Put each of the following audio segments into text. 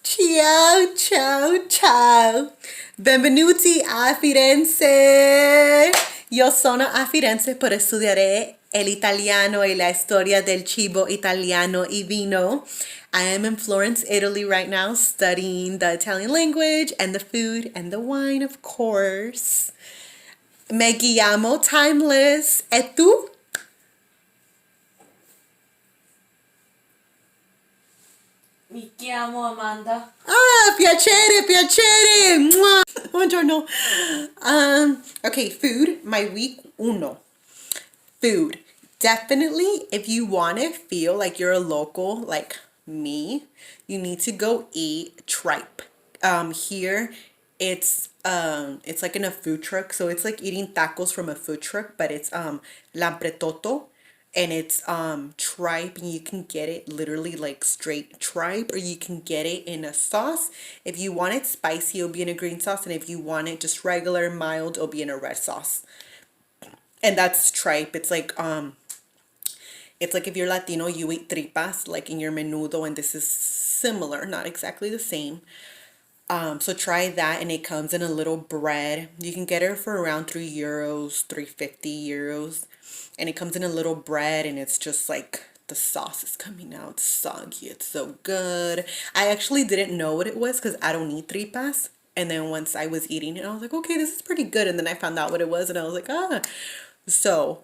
Ciao, ciao, ciao. Benvenuti a Firenze. Io sono a Firenze per studiare L Italiano e la storia del cibo italiano e vino. I am in Florence, Italy right now, studying the Italian language and the food and the wine, of course. Me chiamo Timeless. E tu? Mi chiamo Amanda. Ah, piacere, piacere. Mwah. Buongiorno. Okay, food, my week uno. Food. Definitely, if you want to feel like you're a local, like me, you need to go eat tripe. Here, it's like in a food truck, so it's like eating tacos from a food truck, but it's lampretoto, and it's tripe, and you can get it literally like straight tripe, or you can get it in a sauce. If you want it spicy, it'll be in a green sauce, and if you want it just regular mild, it'll be in a red sauce. And that's tripe. It's like if you're Latino, you eat tripas like in your menudo, and this is similar, not exactly the same. So try that, and it comes in a little bread. You can get it for around €3, 350 euros, and it comes in a little bread, and it's just like the sauce is coming out soggy. It's so good. I actually didn't know what it was because I don't eat tripas. And then once I was eating it, I was like, okay, this is pretty good. And then I found out what it was, and I was like, ah. So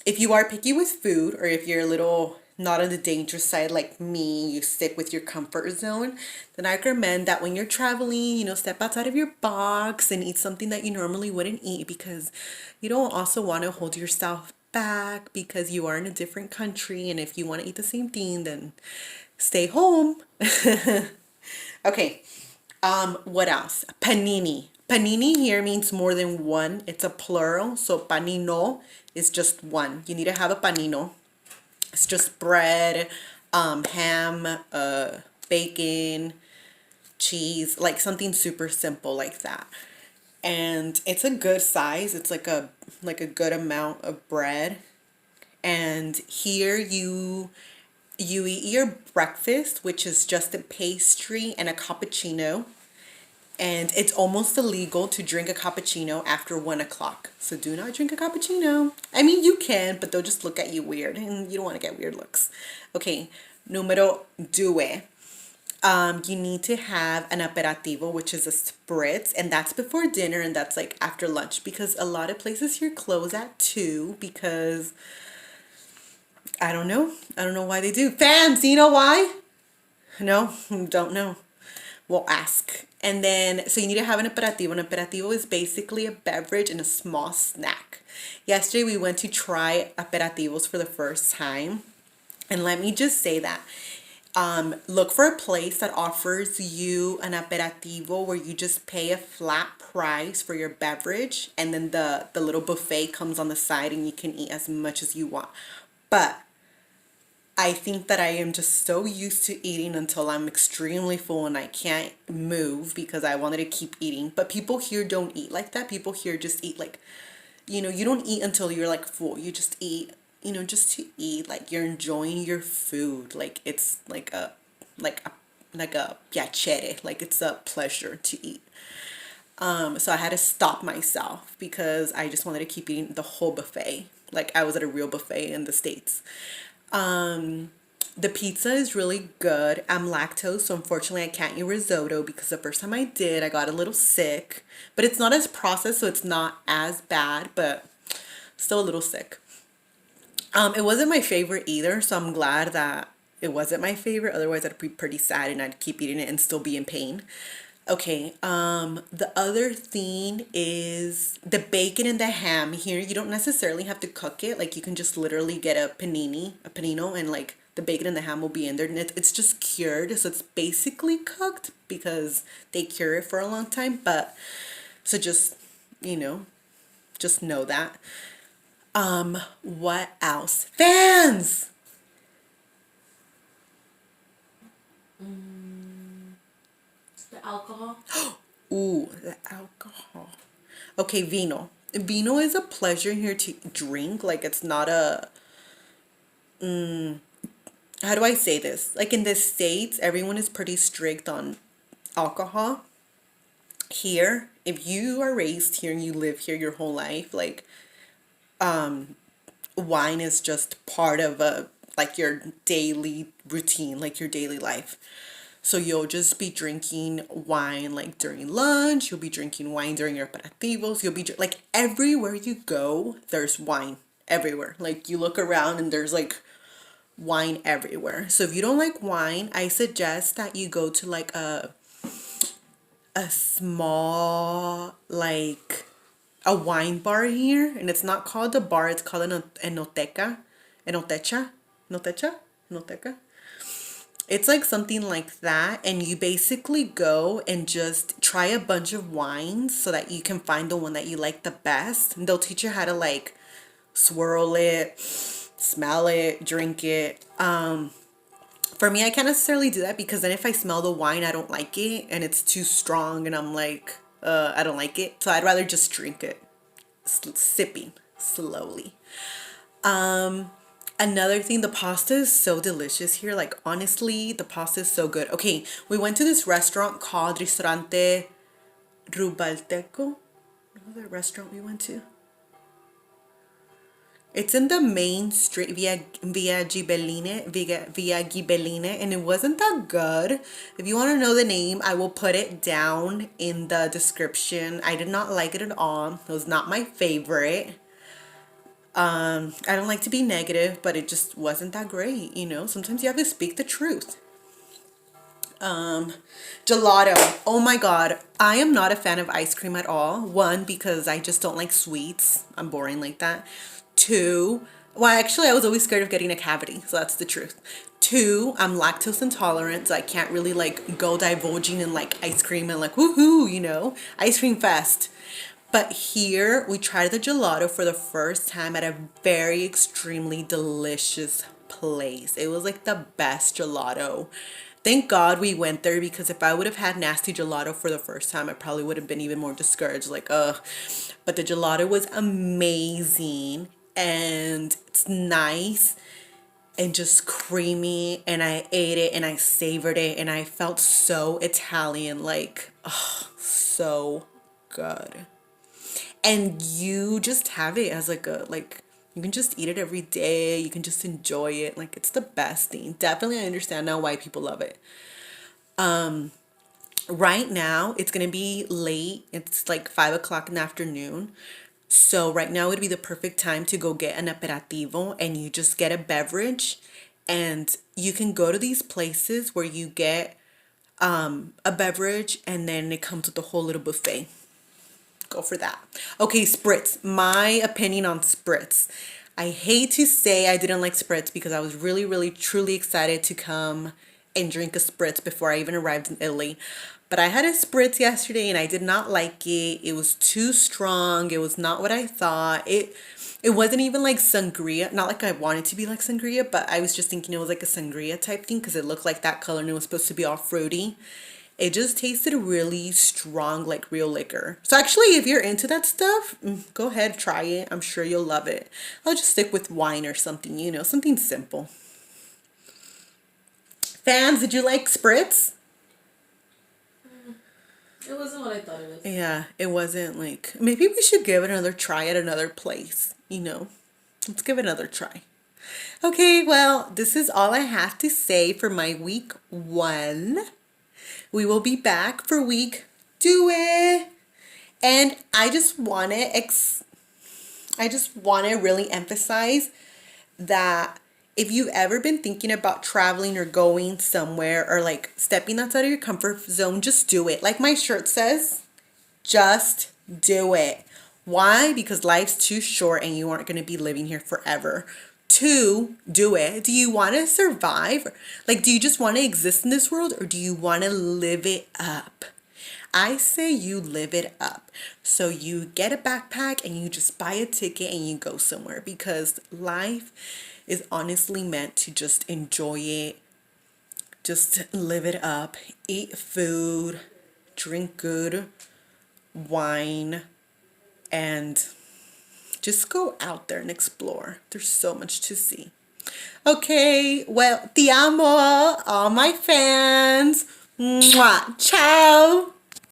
if you are picky with food, or if you're a little not on the dangerous side like me, you stick with your comfort zone, then I recommend that when you're traveling, step outside of your box and eat something that you normally wouldn't eat, because you don't also want to hold yourself back because you are in a different country, and if you want to eat the same thing, then stay home. Okay. What else? Panini. Panini here means more than one. It's a plural. So panino is just one. You need to have a panino. It's just bread, ham, bacon, cheese, like something super simple like that. And it's a good size. It's like a good amount of bread. And here you eat your breakfast, which is just a pastry and a cappuccino. And it's almost illegal to drink a cappuccino after 1 o'clock. So do not drink a cappuccino. I mean, you can, but they'll just look at you weird, and you don't want to get weird looks. Okay, numero due. You need to have an aperitivo, which is a spritz, and that's before dinner, and that's like after lunch, because a lot of places here close at 2 because I don't know. I don't know why they do. Fans, you know why? No, don't know. We'll ask. And then, so you need to have an aperitivo. An aperitivo is basically a beverage and a small snack. Yesterday, we went to try aperitivos for the first time. And let me just say that look for a place that offers you an aperitivo where you just pay a flat price for your beverage, and then the little buffet comes on the side, and you can eat as much as you want. But I think that I am just so used to eating until I'm extremely full and I can't move because I wanted to keep eating. But people here don't eat like that. People here just eat like, you don't eat until you're like full. You just eat, just to eat. Like you're enjoying your food. Like it's like a piacere. Like it's a pleasure to eat. So I had to stop myself because I just wanted to keep eating the whole buffet. Like I was at a real buffet in the States. The pizza is really good. I'm lactose, so unfortunately I can't eat risotto because the first time I did, I got a little sick. But it's not as processed, so it's not as bad, but still a little sick. It wasn't my favorite either, so I'm glad that it wasn't my favorite. Otherwise, I'd be pretty sad and I'd keep eating it and still be in pain. Okay, the other thing is the bacon and the ham. Here, you don't necessarily have to cook it. Like, you can just literally get a panino, and like the bacon and the ham will be in there. And it's just cured, so it's basically cooked because they cure it for a long time. But, so you know, just know that. What else? Fans! The alcohol. Ooh, the alcohol. Okay, vino. Vino is a pleasure here to drink. Like, it's not a, how do I say this? Like in the States, everyone is pretty strict on alcohol here, if you are raised here and you live here your whole life, like wine is just part of a like your daily routine, like your daily life. So you'll just be drinking wine like during lunch, you'll be drinking wine during your aperitivos, you'll be like everywhere you go, there's wine everywhere. Like you look around and there's like wine everywhere. So if you don't like wine, I suggest that you go to like a small like a wine bar here, and it's not called a bar, it's called an enoteca, enotecha, enotecha, enoteca. It's like something like that, and you basically go and just try a bunch of wines so that you can find the one that you like the best. And they'll teach you how to like swirl it, smell it, drink it. For me, I can't necessarily do that because then if I smell the wine, I don't like it and it's too strong and I'm like, I don't like it. So I'd rather just drink it, sipping slowly. Another thing, the pasta is so delicious here. Like honestly, the pasta is so good. Okay, we went to this restaurant called Ristorante Rubalteco. What was that restaurant we went to? It's in the main street, via Ghibelline, and it wasn't that good. If you want to know the name, I will put it down in the description. I did not like it at all. It was not my favorite. I don't like to be negative, but it just wasn't that great, you know? Sometimes you have to speak the truth. Gelato. Oh my God. I am not a fan of ice cream at all. One, because I just don't like sweets. I'm boring like that. Two, well, actually, I was always scared of getting a cavity, so that's the truth. Two, I'm lactose intolerant, so I can't really like go divulging in like ice cream and like woohoo, you know, ice cream fest. But here we tried the gelato for the first time at a very extremely delicious place. It was like the best gelato. Thank God we went there because if I would have had nasty gelato for the first time, I probably would have been even more discouraged. Like, ugh. But the gelato was amazing and it's nice and just creamy. And I ate it and I savored it and I felt so Italian. Like, oh, so good. And you just have it as like you can just eat it every day. You can just enjoy it. Like it's the best thing. Definitely I understand now why people love it. Right now it's gonna be late. It's like 5 o'clock in the afternoon. So right now would be the perfect time to go get an aperitivo and you just get a beverage and you can go to these places where you get a beverage and then it comes with a whole little buffet. Go for that. Okay, spritz. My opinion on spritz. I hate to say I didn't like spritz because I was really, really, truly excited to come and drink a spritz before I even arrived in Italy. But I had a spritz yesterday and I did not like it. It was too strong. It was not what I thought. It wasn't even like sangria. Not like I wanted to be like sangria, but I was just thinking it was like a sangria type thing because it looked like that color and it was supposed to be all fruity. It just tasted really strong, like real liquor. So actually, if you're into that stuff, go ahead, try it. I'm sure you'll love it. I'll just stick with wine or something, you know, something simple. Fans, did you like spritz? It wasn't what I thought it was. Yeah, it wasn't like, maybe we should give it another try at another place, you know. Let's give it another try. Okay, well, this is all I have to say for my week 1. We will be back for week 2. And I just want to really emphasize that if you've ever been thinking about traveling or going somewhere or like stepping outside of your comfort zone, just do it. Like my shirt says, just do it. Why? Because life's too short and you aren't going to be living here forever. 2, do it. Do you want to survive? Like, do you just want to exist in this world or do you want to live it up? I say you live it up. So you get a backpack and you just buy a ticket and you go somewhere because life is honestly meant to just enjoy it. Just live it up. Eat food, drink good wine, and just go out there and explore. There's so much to see. Okay, well, ti amo, all my fans. Mwah. Ciao.